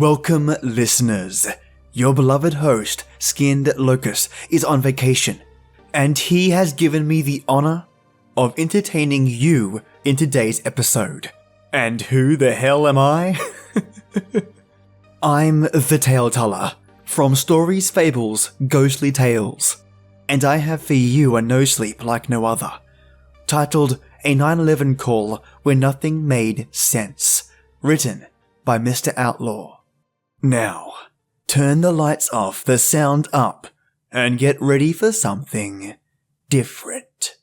Welcome, listeners. Your beloved host, Skinned Locust, is on vacation, and he has given me the honor of entertaining you in today's episode. And who the hell am I? I'm the Tale-Teller from Stories, Fables, Ghostly Tales, and I have for you a no-sleep like no other, titled A 9/11 Call Where Nothing Made Sense, written by Mr. Outlaw. Now, turn the lights off, the sound up, and get ready for something different.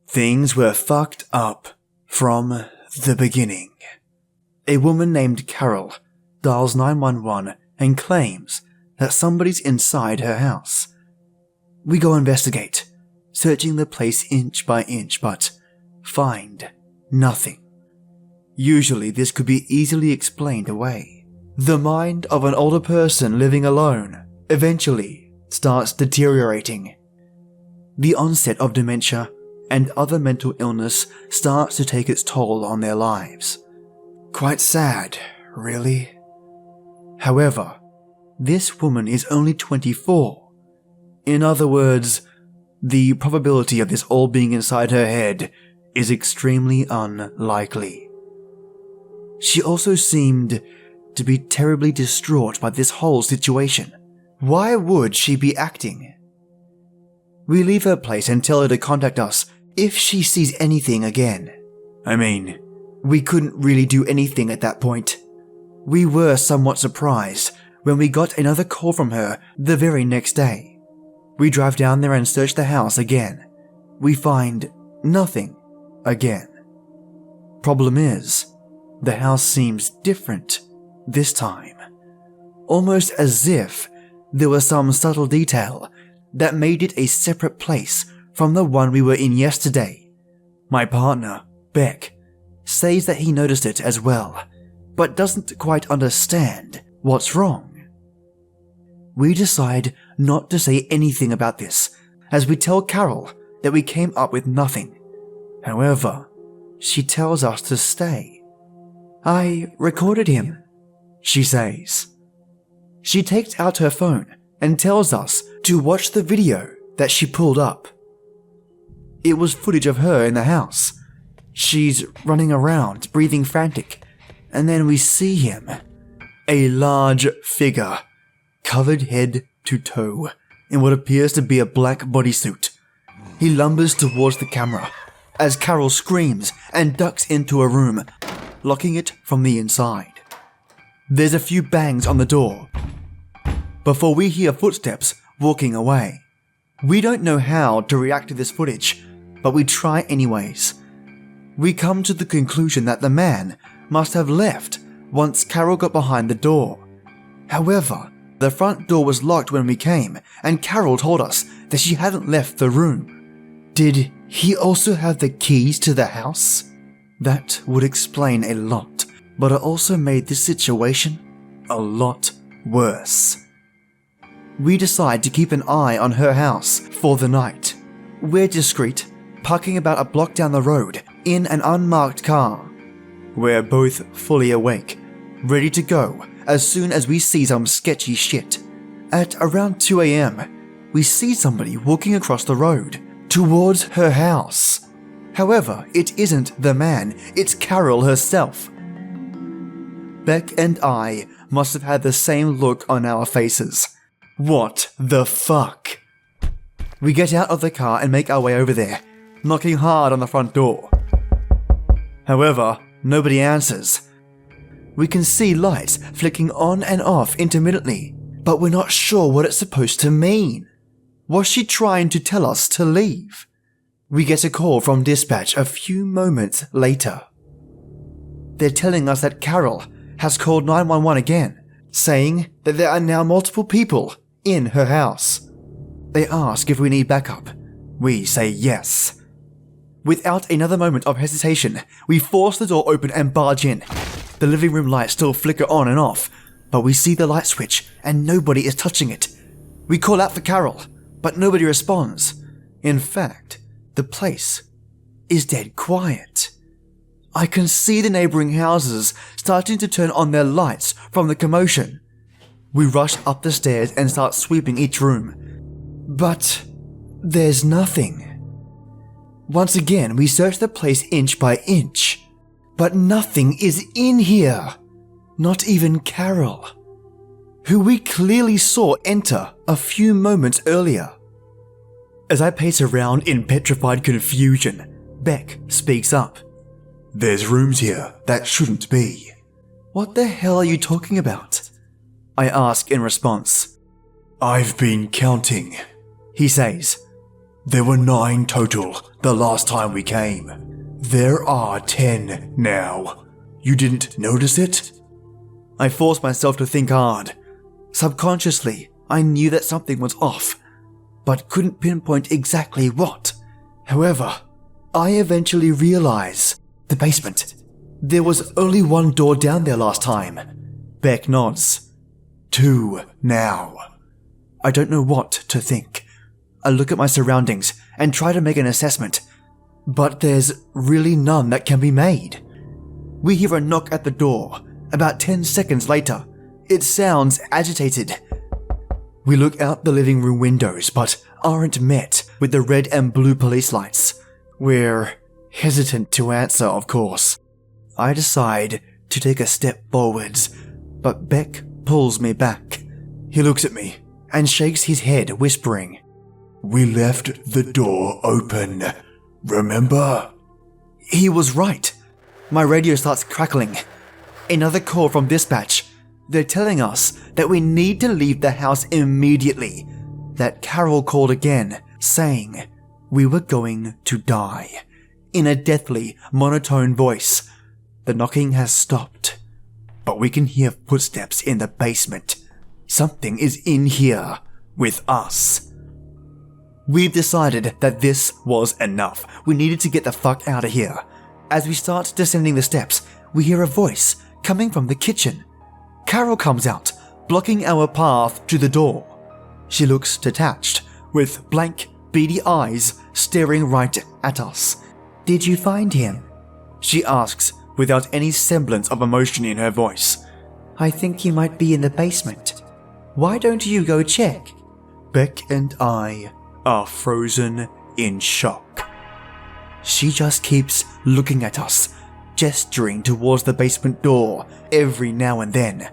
Things were fucked up from the beginning. A woman named Carol dials 911 and claims that somebody's inside her house. We go investigate, searching the place inch by inch, but find nothing. Usually this could be easily explained away. The mind of an older person living alone eventually starts deteriorating. The onset of dementia and other mental illness starts to take its toll on their lives. Quite sad, really. However, this woman is only 24. In other words, the probability of this all being inside her head is extremely unlikely. She also seemed to be terribly distraught by this whole situation. Why would she be acting? We leave her place and tell her to contact us if she sees anything again. I mean, we couldn't really do anything at that point. We were somewhat surprised when we got another call from her the very next day. We drive down there and search the house again. We find nothing again. Problem is, the house seems different this time. Almost as if there was some subtle detail that made it a separate place from the one we were in yesterday. My partner, Beck, says that he noticed it as well, but doesn't quite understand what's wrong. We decide not to say anything about this, as we tell Carol that we came up with nothing. However, she tells us to stay. I recorded him, she says. She takes out her phone and tells us to watch the video that she pulled up. It was footage of her in the house. She's running around, breathing frantic, and then we see him. A large figure, covered head to toe, in what appears to be a black bodysuit. He lumbers towards the camera as Carol screams and ducks into a room, locking it from the inside. There's a few bangs on the door before we hear footsteps walking away. We don't know how to react to this footage, but we try anyways. We come to the conclusion that the man must have left once Carol got behind the door. However, the front door was locked when we came, and Carol told us that she hadn't left the room. Did he also have the keys to the house? That would explain a lot, but it also made this situation a lot worse. We decide to keep an eye on her house for the night. We're discreet, parking about a block down the road in an unmarked car. We're both fully awake, ready to go as soon as we see some sketchy shit. At around 2 a.m, we see somebody walking across the road towards her house. However, it isn't the man, it's Carol herself. Beck and I must have had the same look on our faces. What the fuck? We get out of the car and make our way over there, knocking hard on the front door. However, nobody answers. We can see lights flicking on and off intermittently, but we're not sure what it's supposed to mean. Was she trying to tell us to leave? We get a call from dispatch a few moments later. They're telling us that Carol has called 911 again, saying that there are now multiple people in her house. They ask if we need backup. We say yes. Without another moment of hesitation, we force the door open and barge in. The living room lights still flicker on and off, but we see the light switch and nobody is touching it. We call out for Carol, but nobody responds. In fact, the place is dead quiet. I can see the neighboring houses starting to turn on their lights from the commotion. We rush up the stairs and start sweeping each room. But there's nothing. Once again, we search the place inch by inch. But nothing is in here. Not even Carol, who we clearly saw enter a few moments earlier. As I pace around in petrified confusion, Beck speaks up. There's rooms here that shouldn't be. What the hell are you talking about? I ask in response. I've been counting, he says. There were 9 total the last time we came. There are 10 now. You didn't notice it? I forced myself to think hard. Subconsciously, I knew that something was off, but couldn't pinpoint exactly what. However, I eventually realized the basement. There was only one door down there last time. Beck nods. 2 now. I don't know what to think. I look at my surroundings and try to make an assessment, but there's really none that can be made. We hear a knock at the door. About 10 seconds later, it sounds agitated. We look out the living room windows, but aren't met with the red and blue police lights. We're hesitant to answer, of course. I decide to take a step forwards, but Beck pulls me back. He looks at me and shakes his head, whispering, We left the door open, remember? He was right. My radio starts crackling. Another call from dispatch. They're telling us that we need to leave the house immediately. That Carol called again, saying we were going to die. In a deathly, monotone voice. The knocking has stopped, but we can hear footsteps in the basement. Something is in here with us. We've decided that this was enough. We needed to get the fuck out of here. As we start descending the steps, we hear a voice coming from the kitchen. Carol comes out, blocking our path to the door. She looks detached, with blank, beady eyes staring right at us. Did you find him? She asks, without any semblance of emotion in her voice. I think he might be in the basement. Why don't you go check? Beck and I are frozen in shock. She just keeps looking at us, gesturing towards the basement door every now and then.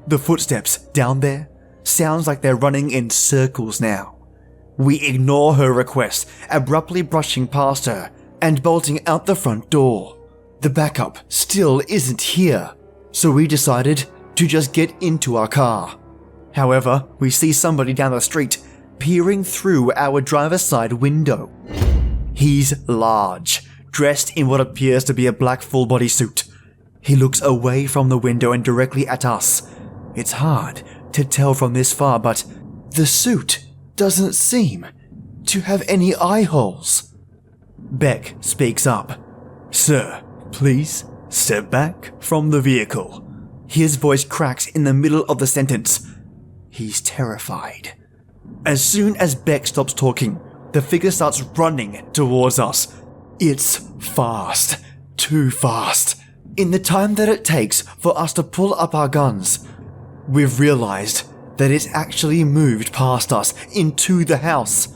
The footsteps down there sounds like they're running in circles now. We ignore her request, abruptly brushing past her and bolting out the front door. The backup still isn't here, so we decided to just get into our car. However, we see somebody down the street peering through our driver's side window. He's large, dressed in what appears to be a black full-body suit. He looks away from the window and directly at us. It's hard to tell from this far, but the suit doesn't seem to have any eye holes. Beck speaks up. Sir, please step back from the vehicle. His voice cracks in the middle of the sentence. He's terrified. As soon as Beck stops talking, the figure starts running towards us. It's fast. Too fast. In the time that it takes for us to pull up our guns, we've realized that it's actually moved past us into the house.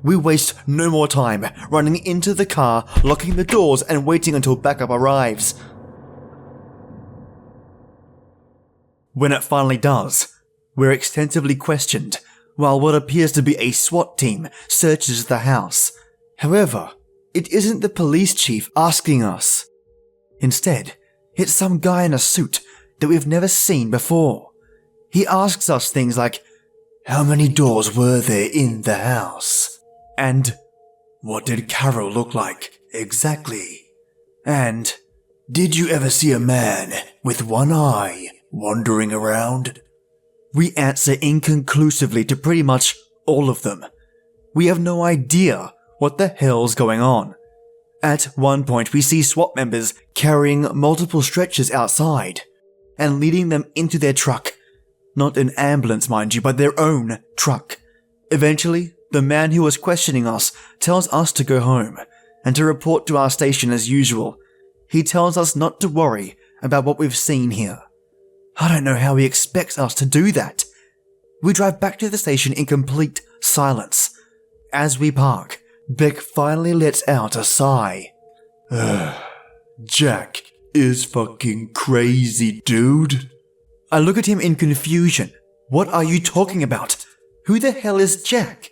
We waste no more time running into the car, locking the doors and waiting until backup arrives. When it finally does, we're extensively questioned, while what appears to be a SWAT team searches the house. However, it isn't the police chief asking us. Instead, it's some guy in a suit that we've never seen before. He asks us things like, how many doors were there in the house? And what did Carol look like exactly? And did you ever see a man with one eye wandering around? We answer inconclusively to pretty much all of them. We have no idea what the hell's going on. At one point, we see SWAT members carrying multiple stretchers outside and leading them into their truck. Not an ambulance, mind you, but their own truck. Eventually, the man who was questioning us tells us to go home and to report to our station as usual. he tells us not to worry about what we've seen here. I don't know how he expects us to do that. We drive back to the station in complete silence. As we park, Beck finally lets out a sigh. Jack is fucking crazy, dude. I look at him in confusion. What are you talking about? Who the hell is Jack?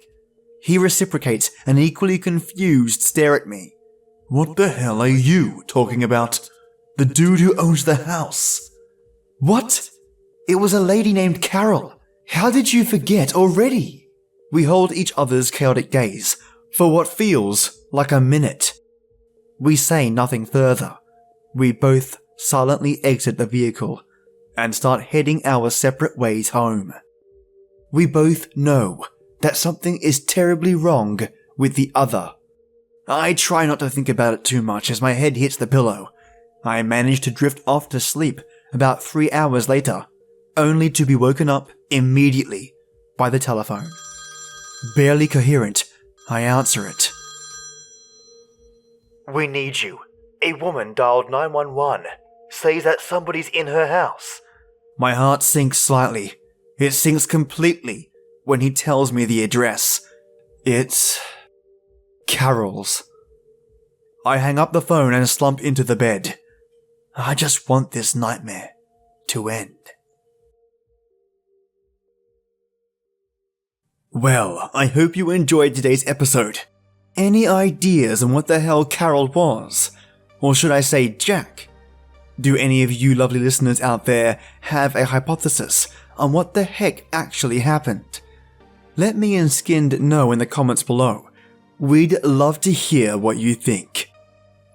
He reciprocates an equally confused stare at me. What the hell are you talking about? The dude who owns the house. What? It was a lady named Carol. How did you forget already? We hold each other's chaotic gaze for what feels like a minute. We say nothing further. We both silently exit the vehicle and start heading our separate ways home. We both know that something is terribly wrong with the other. I try not to think about it too much as my head hits the pillow. I manage to drift off to sleep about 3 hours later, only to be woken up immediately by the telephone. Barely coherent, I answer it. We need you. A woman dialed 911. Says that somebody's in her house. My heart sinks slightly. It sinks completely when he tells me the address. It's Carol's. I hang up the phone and slump into the bed. I just want this nightmare to end. Well, I hope you enjoyed today's episode. Any ideas on what the hell Carol was? Or should I say Jack? Do any of you lovely listeners out there have a hypothesis on what the heck actually happened? Let me and Skinned know in the comments below. We'd love to hear what you think.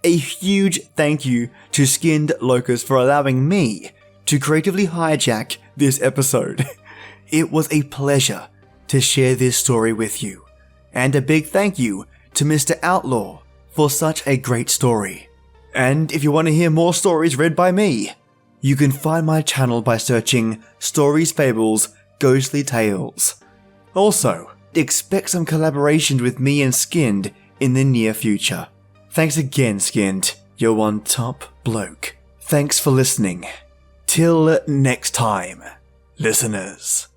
A huge thank you to Skinned Locust for allowing me to creatively hijack this episode. It was a pleasure to share this story with you. And a big thank you to Mr. Outlaw for such a great story. And if you want to hear more stories read by me, you can find my channel by searching Stories, Fables, Ghostly Tales. Also, expect some collaborations with me and Skinned in the near future. Thanks again, Skinned. You're one top bloke. Thanks for listening. Till next time, listeners.